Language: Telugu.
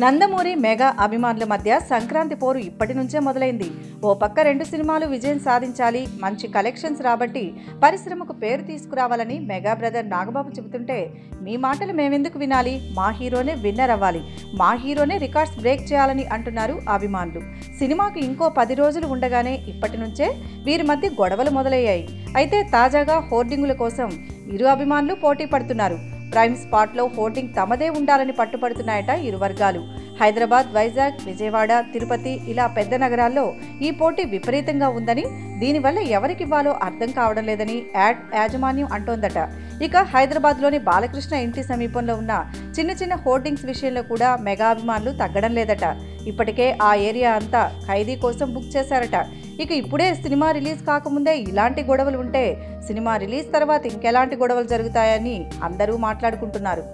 నందమూరి మెగా అభిమానుల మధ్య సంక్రాంతి పోరు ఇప్పటి నుంచే మొదలైంది. ఓ పక్క 2 సినిమాలు విజయం సాధించాలి, మంచి కలెక్షన్స్ రాబట్టి పరిశ్రమకు పేరు తీసుకురావాలని మెగా బ్రదర్ నాగబాబు చెబుతుంటే, మీ మాటలు మేమెందుకు వినాలి, మా హీరోనే విన్నర్ అవ్వాలి, మా హీరోనే రికార్డ్స్ బ్రేక్ చేయాలని అంటున్నారు అభిమానులు. సినిమాకు ఇంకో 10 రోజులు ఉండగానే ఇప్పటి నుంచే వీరి మధ్య గొడవలు మొదలయ్యాయి. అయితే తాజాగా హోర్డింగుల కోసం ఇరు అభిమానులు పోటీ పడుతున్నారు. ప్రైమ్ స్పాట్లో హోర్డింగ్ తమదే ఉండాలని పట్టుపడుతున్నాయట ఇరు వర్గాలు. హైదరాబాద్, వైజాగ్, విజయవాడ, తిరుపతి ఇలా పెద్ద నగరాల్లో ఈ పోటీ విపరీతంగా ఉందని, దీనివల్ల ఎవరికివ్వాలో అర్థం కావడం లేదని యాజమాన్యం అంటోందట. ఇక హైదరాబాద్లోని బాలకృష్ణ ఇంటి సమీపంలో ఉన్న చిన్న చిన్న హోర్డింగ్స్ విషయంలో కూడా మెగా అభిమానులు తగ్గడం లేదట. ఇప్పటికే ఆ ఏరియా అంతా ఖైదీ కోసం బుక్ చేశారట. ఇక ఇప్పుడే సినిమా రిలీజ్ కాకముందే ఇలాంటి గొడవలు ఉంటే సినిమా రిలీజ్ తర్వాత ఇంకెలాంటి గొడవలు జరుగుతాయని అందరూ మాట్లాడుకుంటున్నారు.